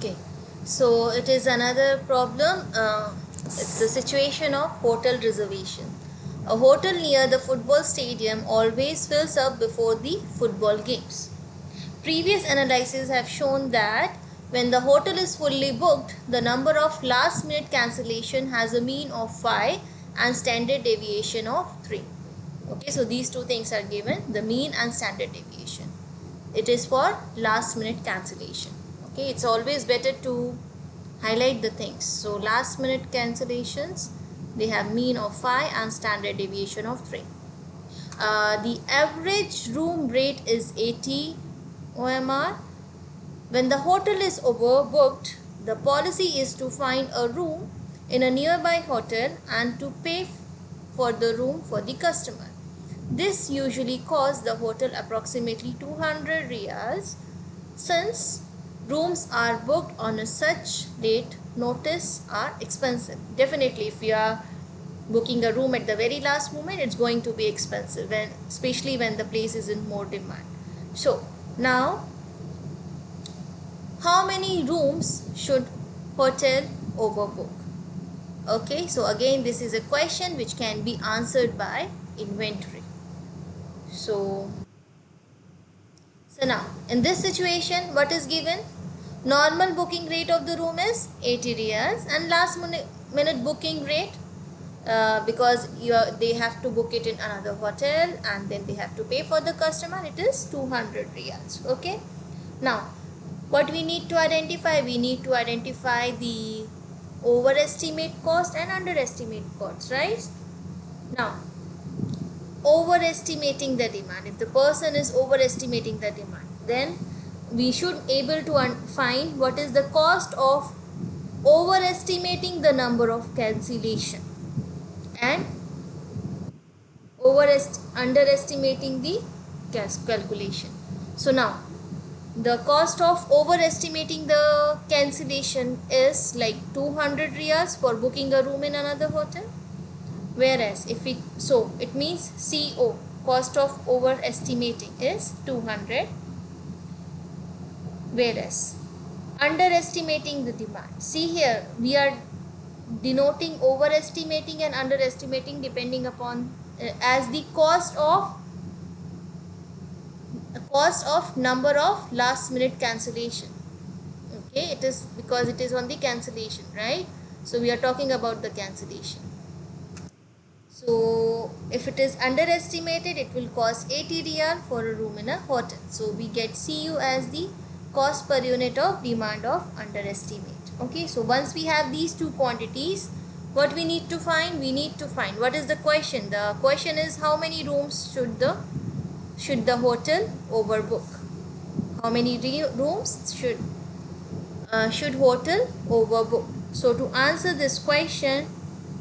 Okay, so it is another problem. It's the situation of hotel reservation. A hotel near the football stadium always fills up before the football games. Previous analyses have shown that when the hotel is fully booked, the number of last minute cancellation has a mean of 5 and standard deviation of 3. Okay, so these two things are given, the mean and standard deviation. It is for last minute cancellation. Okay, it's always better to highlight the things. So last minute cancellations, they have mean of 5 and standard deviation of 3. The average room rate is 80 OMR. When the hotel is overbooked, the policy is to find a room in a nearby hotel and to pay for the room for the customer. This usually costs the hotel approximately 200 riyals. Since rooms are booked on a such late notice are expensive. Definitely, if you are booking a room at the very last moment, it's going to be expensive, especially when the place is in more demand. So now, how many rooms should hotel overbook? Okay, so again, this is a question which can be answered by inventory. So now in this situation, what is given? Normal booking rate of the room is 80 riyals and last minute booking rate, because they have to book it in another hotel and then they have to pay for the customer, it is 200 riyals. Okay, now what we need to identify? We need to identify the overestimate cost and underestimate costs, right? Now, overestimating the demand, if the person is overestimating the demand, then we should able to find what is the cost of overestimating the number of cancellation and underestimating the calculation. So now the cost of overestimating the cancellation is like 200 riyals for booking a room in another hotel, whereas if it, so it means CO, cost of overestimating, is 200, whereas underestimating the demand, see here we are denoting overestimating and underestimating depending upon as the cost of number of last minute cancellation. Okay, it is because it is on the cancellation, right? So we are talking about the cancellation. So if it is underestimated, it will cost 80 riyal for a room in a hotel. So we get CU as the cost per unit of demand of underestimate. Okay, so once we have these two quantities, what we need to find? We need to find what is the question. The question is how many rooms should the hotel overbook? How many rooms should hotel overbook? So to answer this question,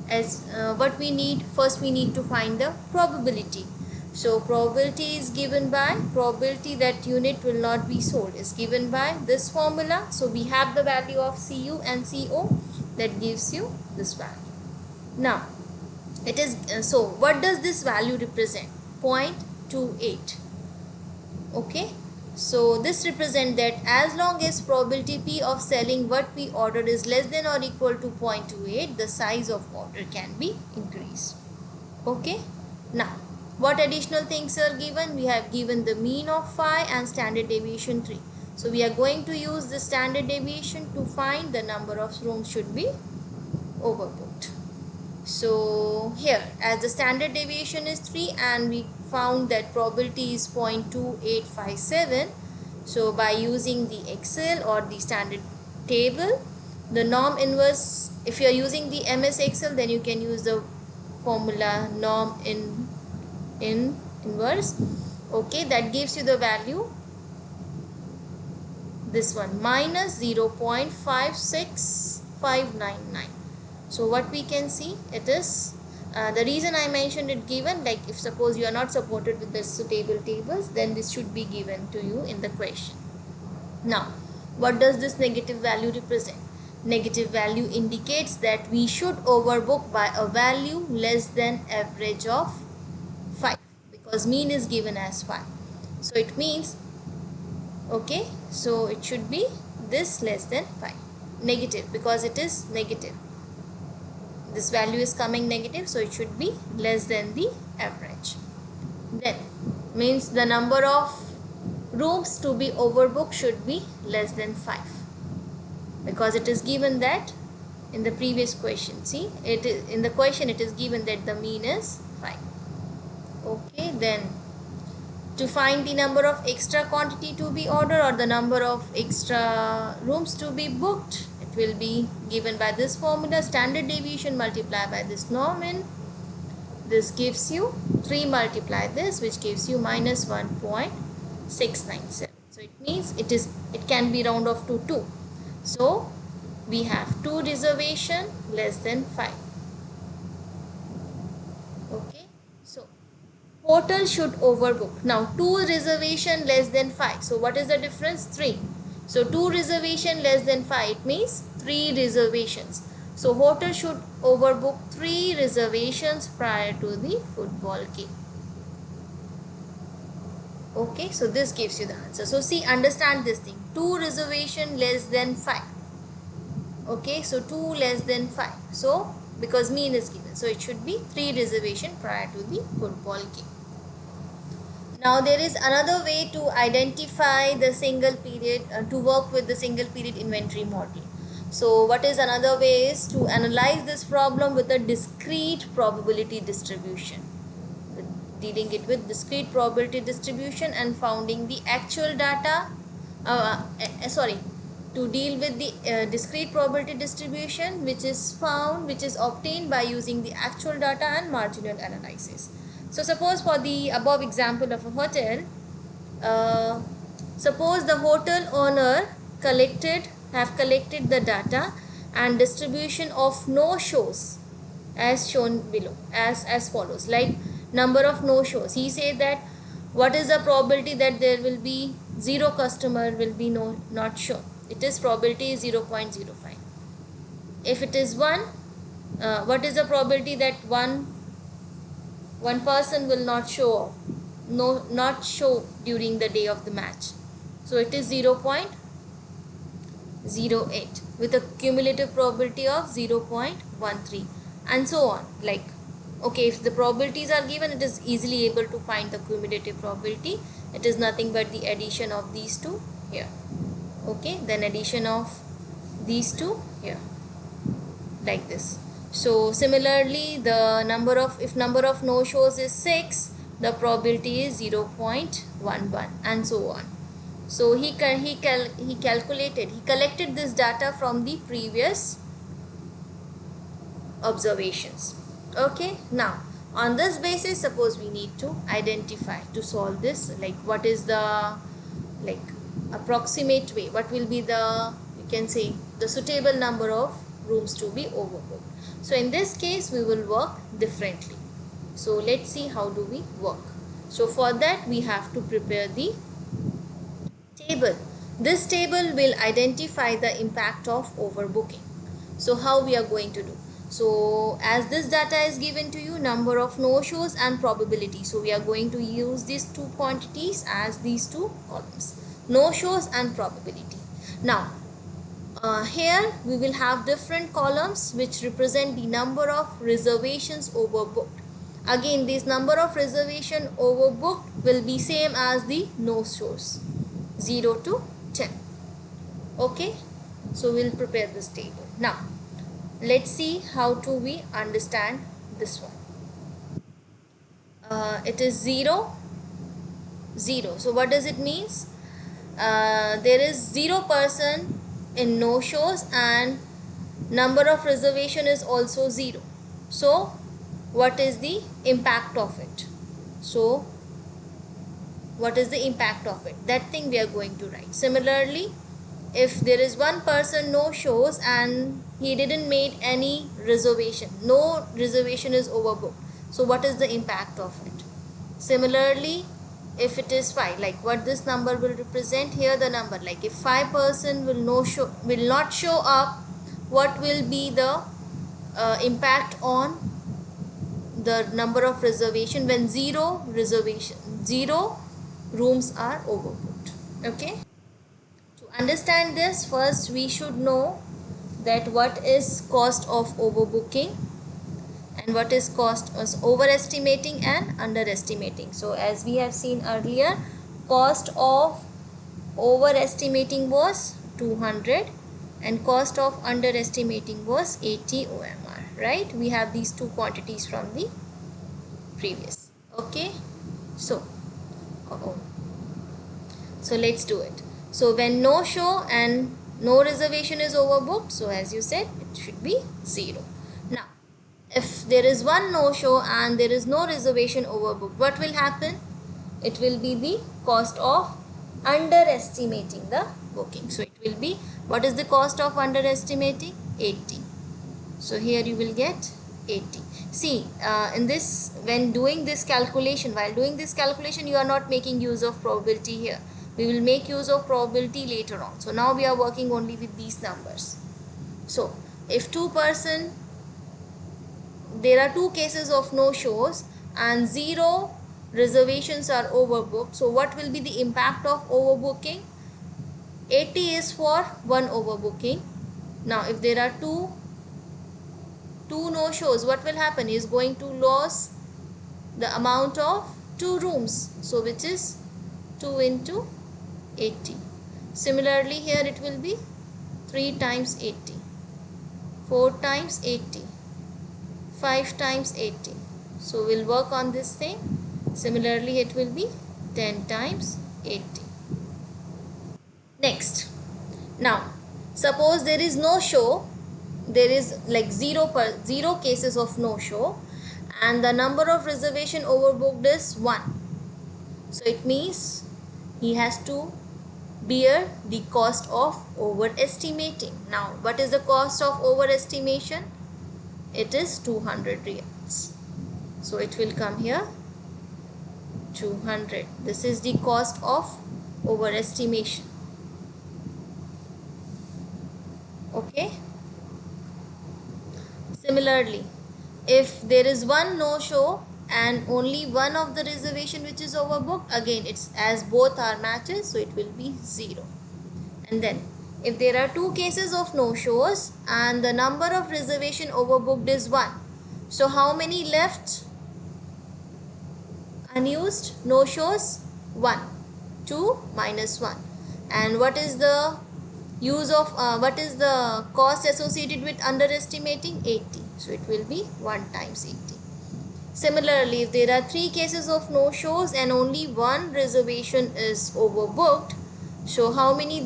as what we need, first we need to find the probability. So probability is given by, probability that unit will not be sold is given by this formula. So we have the value of CU and CO, that gives you this value. Now it is so what does this value represent? 0.28. okay, so this represents that as long as probability P of selling what we ordered is less than or equal to 0.28, the size of order can be increased. Okay, now what additional things are given? We have given the mean of 5 and standard deviation 3. So we are going to use the standard deviation to find the number of rooms should be overbooked. So here, as the standard deviation is 3 and we found that probability is 0.2857, so by using the Excel or the standard table, the norm inverse, if you are using the MS Excel, then you can use the formula norm inverse. Okay, that gives you the value, this one, minus 0.56599. So what we can see, it is the reason I mentioned it given, like if suppose you are not supported with this tables, then this should be given to you in the question. Now what does this negative value represent? Negative value indicates that we should overbook by a value less than average of 5, because mean is given as 5. So it means, okay, so it should be this less than 5. Negative, because it is negative. This value is coming negative, so it should be less than the average. Then means the number of rooms to be overbooked should be less than 5, because it is given that in the previous question. See, it is in the question it is given that the mean is 5. Okay, then to find the number of extra quantity to be ordered or the number of extra rooms to be booked, it will be given by this formula: standard deviation multiplied by this norm in. This gives you 3 multiply this, which gives you minus 1.697. So it means it can be round off to 2. So we have 2 reservation less than 5. Okay, so hotel should overbook. Now 2 reservation less than 5. So what is the difference? 3. So 2 reservation less than 5, it means 3 reservations. So hotel should overbook 3 reservations prior to the football game. Okay, so this gives you the answer. So see, understand this thing. 2 reservation less than 5. Okay, so 2 less than 5. So because mean is given, so it should be 3 reservation prior to the football game. Now there is another way to identify the single period, to work with the single period inventory model. So what is another way is to analyze this problem with a discrete probability distribution. Dealing it with discrete probability distribution and founding the actual data, to deal with the discrete probability distribution which is obtained by using the actual data and marginal analysis. So suppose for the above example of a hotel, suppose the hotel owner have collected the data and distribution of no shows as shown below as follows. Like number of no shows, he said that what is the probability that there will be 0 customer will be not shown. It is probability 0.05. If it is 1, what is the probability that one person will not show during the day of the match? So it is 0.08 with a cumulative probability of 0.13 and so on. Like, okay, if the probabilities are given, it is easily able to find the cumulative probability. It is nothing but the addition of these two here. Okay, then addition of these two here, like this. So similarly, the if number of no shows is 6, the probability is 0.11 and so on. So he collected this data from the previous observations. Okay, now on this basis, suppose we need to identify to solve this, like what is the approximate way, what will be the, you can say, the suitable number of rooms to be overbooked. So in this case we will work differently. So let's see how do we work. So for that we have to prepare the table. This table will identify the impact of overbooking. So how we are going to do? So as this data is given to you, number of no-shows and probability. So we are going to use these two quantities as these two columns, no-shows and probability. Now here we will have different columns which represent the number of reservations overbooked. Again, this number of reservation overbooked will be same as the no-shows, 0 to 10. Okay, so we'll prepare this table. Now let's see how to we understand this one. It is 0, 0. So what does it means? There is 0% in no shows and number of reservation is also 0. So what is the impact of it? So what is the impact of it? That thing we are going to write. Similarly, if there is 1 person no shows and he didn't make any reservation, no reservation is overbooked, so what is the impact of it? Similarly, if it is 5, like what this number will represent here, the number, like if 5% will not show up, what will be the impact on the number of reservation when 0 rooms are overbooked? Okay, to To understand this, first we should know that what is cost of overbooking and what is cost of overestimating and underestimating. So as we have seen earlier, cost of overestimating was 200 and cost of underestimating was 80 OMR, right? We have these two quantities from the previous. Okay, so so let's do it. So when no show and no reservation is overbooked, so as you said, it should be 0. Now if there is one no show and there is no reservation overbooked, what will happen? It will be the cost of underestimating the booking. So it will be, what is the cost of underestimating? 80. So here you will get 80. See, in this, when doing this calculation, while doing this calculation, you are not making use of probability here. We will make use of probability later on. So now we are working only with these numbers. So if there are two cases of no shows and 0 reservations are overbooked. So what will be the impact of overbooking? 80 is for one overbooking. Now if there are two no shows, what will happen? Is going to lose the amount of 2 rooms, so which is 2 into 80. Similarly here it will be 3 times 80, 4 times 80, 5 times 80. So we'll work on this thing. Similarly it will be 10 times 80. Next, now suppose there is no show, there is like 0 cases of no show and the number of reservation overbooked is 1. So it means he has to bear the cost of overestimating. Now what is the cost of overestimation? It is 200 reals. So it will come here 200. This is the cost of overestimation. Okay. Similarly, if there is one no show and only one of the reservation which is overbooked, again it's as both are matches, so it will be 0. And then if there are 2 cases of no shows and the number of reservation overbooked is 1, so how many left unused? No shows 1, 2 minus 1. And what is the use of what is the cost associated with underestimating? 80. So it will be 1 times 80. Similarly, if there are 3 cases of no shows and only 1 reservation is overbooked, so how many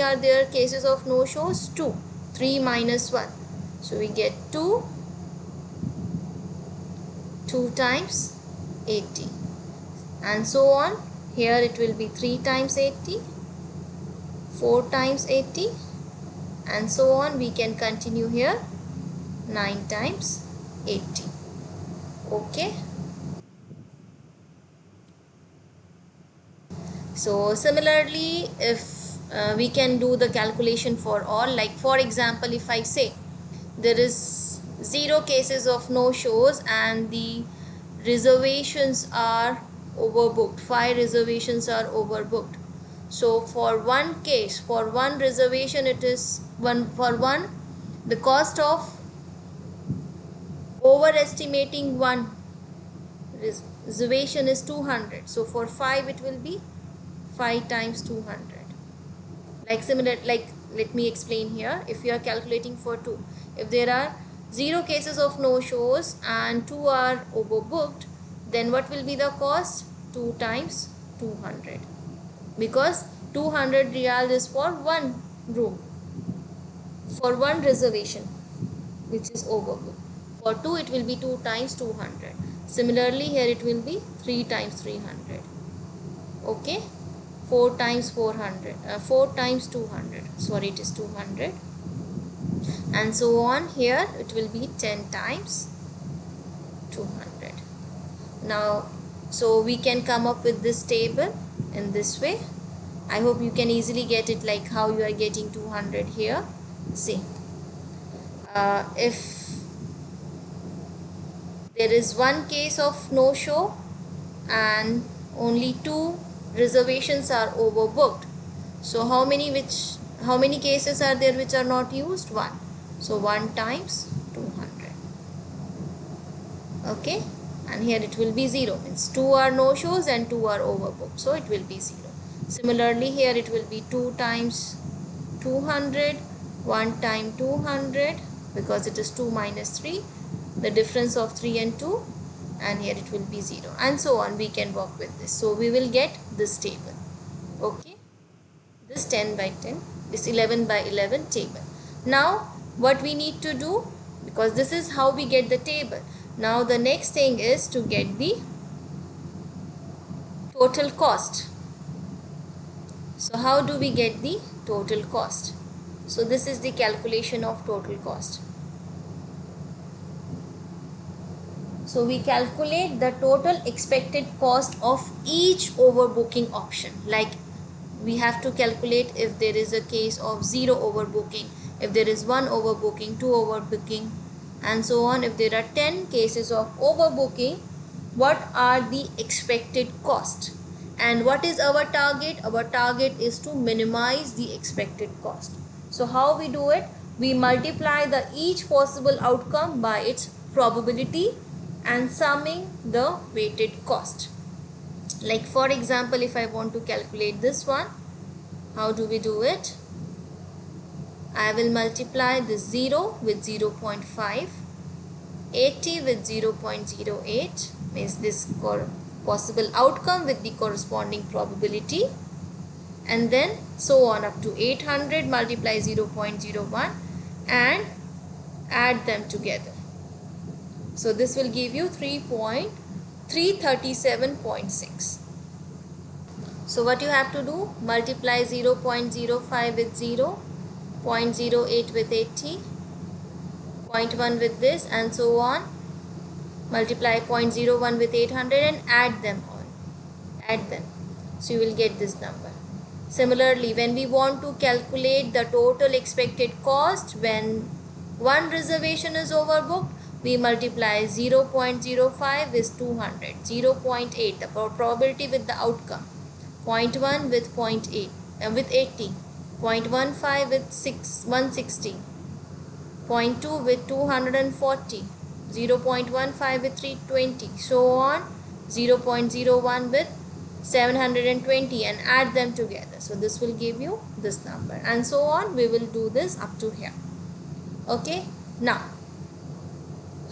are there cases of no shows? 2. 3 minus 1. So we get 2 times 80. And so on. Here it will be 3 times 80. 4 times 80 and so on. We can continue here 9 times 80. Okay. So similarly, if we can do the calculation for all, like for example, if I say there is 0 cases of no shows and the reservations are overbooked, 5 reservations are overbooked. So for one case, for one reservation, it is the cost of overestimating one reservation is 200. So for 5 it will be 5 times 200. Like let me explain here. If you are calculating for 2, if there are 0 cases of no shows and 2 are overbooked, then what will be the cost? 2 times 200. Because 200 real is for one room, for one reservation which is overbooked. For 2 it will be 2 times 200. Similarly here it will be 3 times 300. Okay. 4 times 400. 4 times 200. Sorry, it is 200. And so on. Here it will be 10 times 200. Now, so we can come up with this table in this way. I hope you can easily get it, like how you are getting 200 here. See, if there is one case of no show and only 2 reservations are overbooked, So how many cases are there which are not used? 1. So 1 times 200. Okay, and here it will be 0, means 2 are no shows and 2 are overbooked, so it will be 0. Similarly here it will be 2 times 200, 1 time 200, because it is 2 minus 3, the difference of 3 and 2, and here it will be 0, and so on. We can work with this. So we will get this table. Okay, this 10 by 10, this 11 by 11 table. Now what we need to do, because this is how we get the table. Now the next thing is to get the total cost. So how do we get the total cost? So this is the calculation of total cost. So we calculate the total expected cost of each overbooking option. Like we have to calculate if there is a case of 0 overbooking, if there is 1 overbooking, 2 overbooking, and so on. If there are 10 cases of overbooking, what are the expected cost? And what is our target? Our target is to minimize the expected cost. So how we do it? We multiply the each possible outcome by its probability and summing the weighted cost. Like for example, if I want to calculate this one, how do we do it? I will multiply this 0 with 0.5, 80 with 0.08, means this possible outcome with the corresponding probability, and then so on up to 800, multiply 0.01 and add them together. So this will give you 337.6. So what you have to do, multiply 0.05 with 0, 0.08 with 80, 0.1 with this, and so on. Multiply 0.01 with 800 and add them all. Add them. So you will get this number. Similarly, when we want to calculate the total expected cost when one reservation is overbooked, we multiply 0.05 with 200, 0.8, the probability with the outcome, 0.1 with 0.8 and with 80, 0.15 with 160, 0.2 with 240, 0.15 with 320, so on, 0.01 with 720, and add them together. So this will give you this number, and so on. We will do this up to here. Okay, now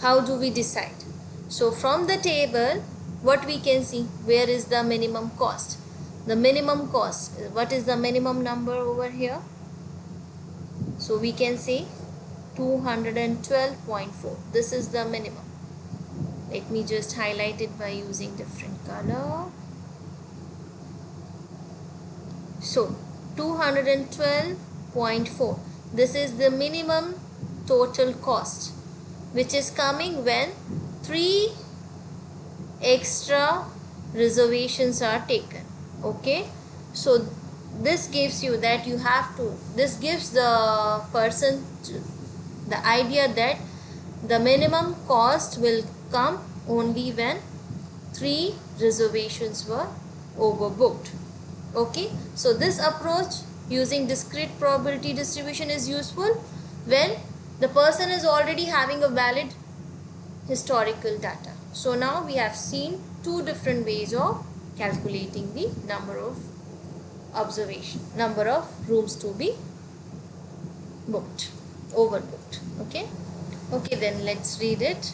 how do we decide? So from the table, what we can see, where is the minimum cost? The minimum cost, what is the minimum number over here? So we can say 212.4. This is the minimum. Let me just highlight it by using different color. So 212.4, this is the minimum total cost, which is coming when 3 extra reservations are taken. Okay, so this gives you that you have to, this gives the person the idea that the minimum cost will come only when 3 reservations were overbooked. Okay, so this approach using discrete probability distribution is useful when the person is already having a valid historical data. So now we have seen 2 different ways of calculating the number of number of rooms to be booked, overbooked. Okay, then let's read it.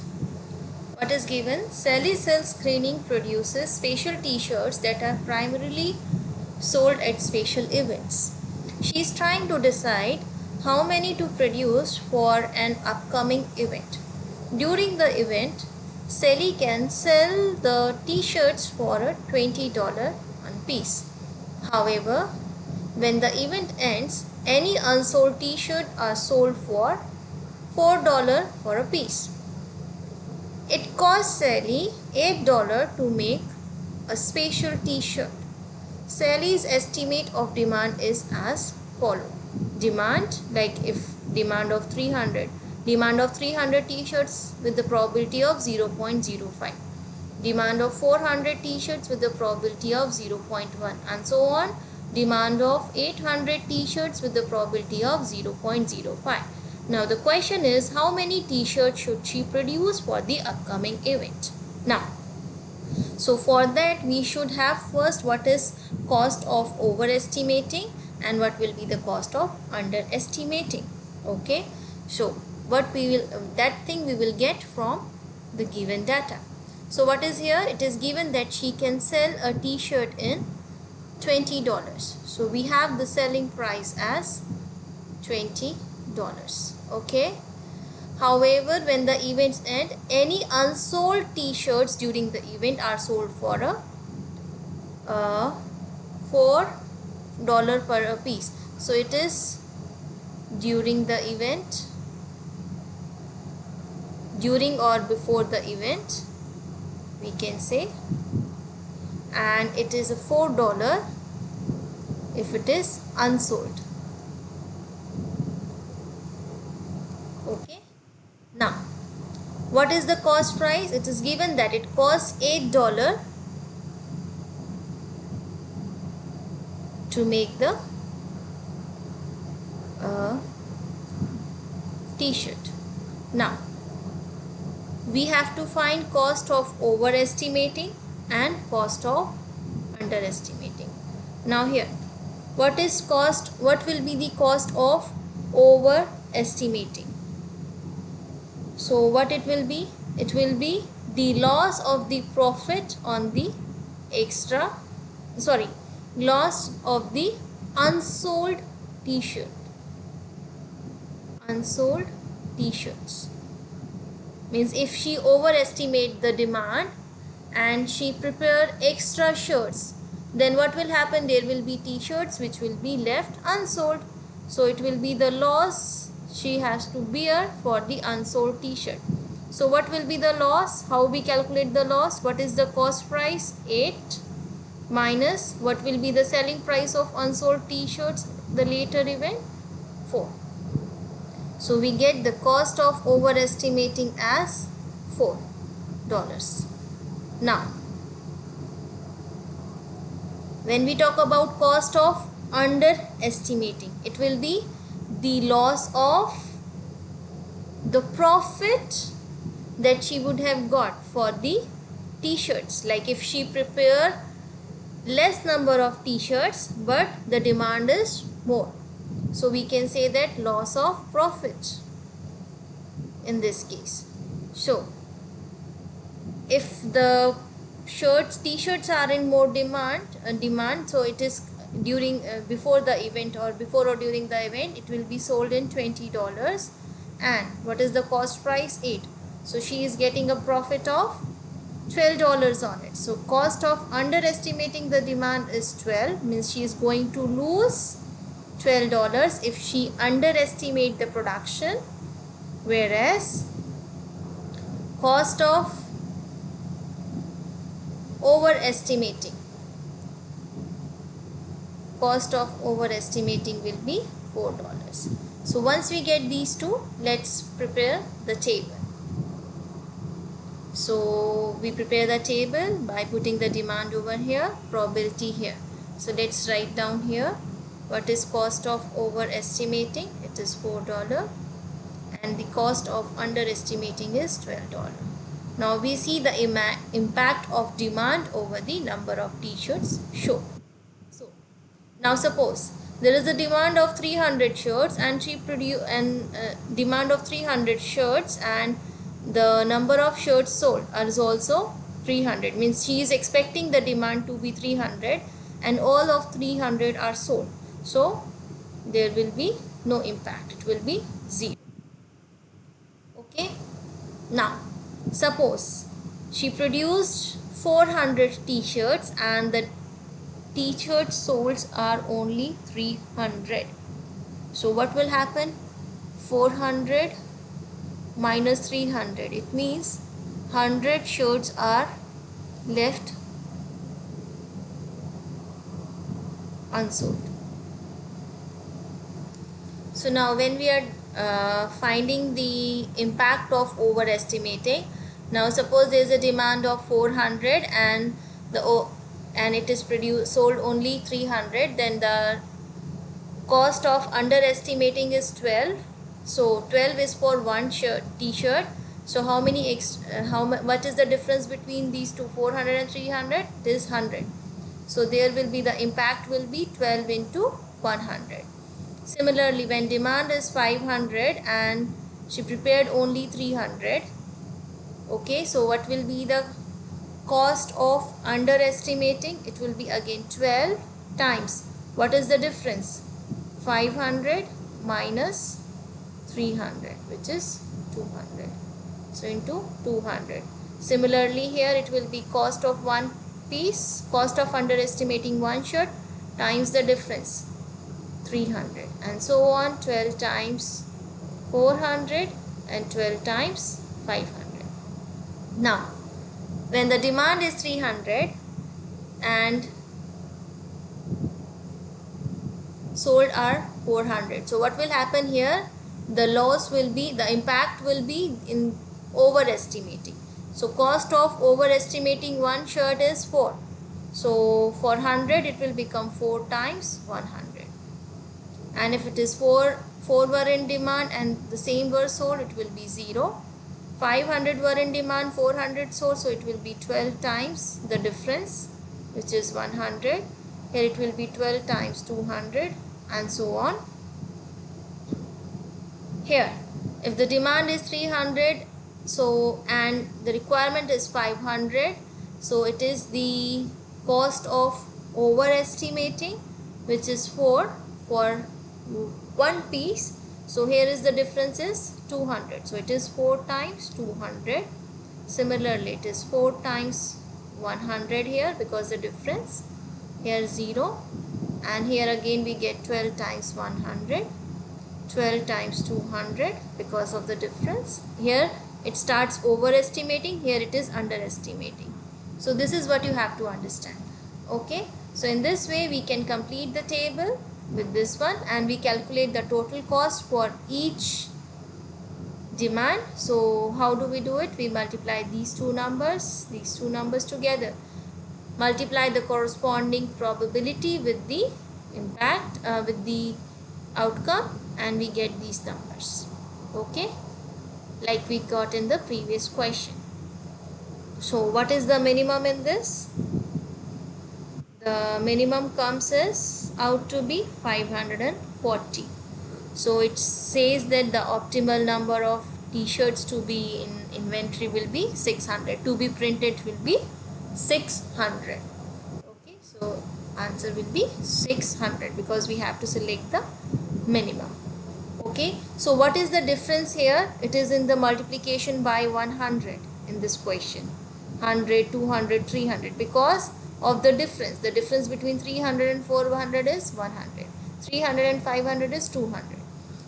What is given? Sally Silk Screening produces special t-shirts that are primarily sold at special events. She is trying to decide how many to produce for an upcoming event. During the event, Sally can sell the t-shirts for a $20 one piece. However, when the event ends, any unsold t-shirt are sold for $4 for a piece. It costs Sally $8 to make a special t-shirt. Sally's estimate of demand is as follows. Demand, like if demand of 300 t-shirts with the probability of 0.05, demand of 400 t-shirts with the probability of 0.1, and so on. demand of 800 t-shirts with the probability of 0.05. Now the question is, how many t-shirts should she produce for the upcoming event? Now, so for that we should have first what is cost of overestimating and what will be the cost of underestimating. Okay, so what we will that thing we will get from the given data. So what is here? It is given that she can sell a t-shirt in $20. So we have the selling price as $20. Okay. However, when the events end, any unsold t-shirts during the event are sold for a $4 per piece. So it is during the event, during or before the event, we can say, and it is a $4 if it is unsold. Okay. Now, what is the cost price? It is given that it costs $8 to make the t-shirt. Now, we have to find cost of overestimating and cost of underestimating. Now here, what is cost? What will be the cost of overestimating? So what it will be? It will be the loss of the profit on the loss of the unsold t-shirt. Unsold t-shirts means if she overestimate the demand and she prepare extra shirts, then what will happen? There will be t-shirts which will be left unsold. So it will be the loss she has to bear for the unsold t-shirt. So what will be the loss? How we calculate the loss? What is the cost price? 8 minus what will be the selling price of unsold t-shirts the later event? 4. So we get the cost of overestimating as $4. Now, when we talk about cost of underestimating, it will be the loss of the profit that she would have got for the t-shirts. Like if she prepare less number of t-shirts but the demand is more, so we can say that loss of profit in this case. So if the t-shirts are in more demand, so it is during before the event or before or during the event, it will be sold in $20. And what is the cost price? 8. So she is getting a profit of $12 on it. So cost of underestimating the demand is 12, means she is going to lose $12 if she underestimate the production, whereas cost of overestimating will be $4. So once we get these two, let's prepare the table. So we prepare the table by putting the demand over here, probability here. So let's write down here what is cost of overestimating. It is $4 and the cost of underestimating is $12. Now we see the impact of demand over the number of t-shirts shown. So now suppose there is a demand of 300 shirts and she produce demand of 300 shirts and the number of shirts sold is also 300, means she is expecting the demand to be 300 and all of 300 are sold. So there will be no impact, it will be 0. Okay. Now suppose she produced 400 t-shirts and the t-shirts sold are only 300. So what will happen? 400 minus 300, it means 100 shirts are left unsold. So now when we are finding the impact of overestimating, now suppose there is a demand of 400 and the and it is sold only 300, then the cost of underestimating is 12. So 12 is for one t-shirt. So how many what is the difference between these two, 400 and 300? It is 100. So there will be, the impact will be 12 into 100. Similarly, when demand is 500 and she prepared only 300, okay, so what will be the cost of underestimating? It will be again 12 times, what is the difference? 500 minus 300, which is 200. So into 200. Similarly here it will be cost of one piece, cost of underestimating one shirt times the difference, 300, and so on. 12 times 400 and 12 times 500. Now when the demand is 300 and sold are 400, so what will happen here? The loss will be, the impact will be in overestimating. So cost of overestimating one shirt is 4. So for 100 it will become 4 times 100. And if it is 4 were in demand and the same were sold, it will be 0. 500 were in demand, 400 sold, so it will be 12 times the difference, which is 100. Here it will be 12 times 200, and so on. Here if the demand is 300, so and the requirement is 500, so it is the cost of overestimating, which is 4 for one piece. So here is the difference is 200, so it is 4 times 200. Similarly it is 4 times 100 here, because the difference here 0, and here again we get 12 times 100, 12 times 200, because of the difference. Here it starts overestimating, here it is underestimating. So this is what you have to understand. Okay, so in this way we can complete the table with this one, and we calculate the total cost for each demand. So how do we do it? We multiply these two numbers together, multiply the corresponding probability with the impact, with the outcome, and we get these numbers. Okay, like we got in the previous question. So what is the minimum in this? The minimum comes as out to be 540. So it says that the optimal number of t-shirts to be in inventory will be 600. To be printed will be 600. Okay, so answer will be 600, because we have to select the minimum. Okay, so what is the difference here? It is in the multiplication by 100 in this question. 100, 200, 300, because of the difference. The difference between 300 and 400 is 100. 300 and 500 is 200.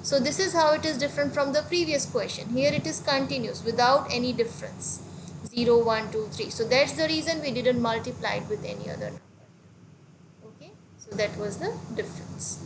So this is how it is different from the previous question. Here it is continuous without any difference. 0, 1, 2, 3. So that's the reason we didn't multiply it with any other number. Okay, so that was the difference.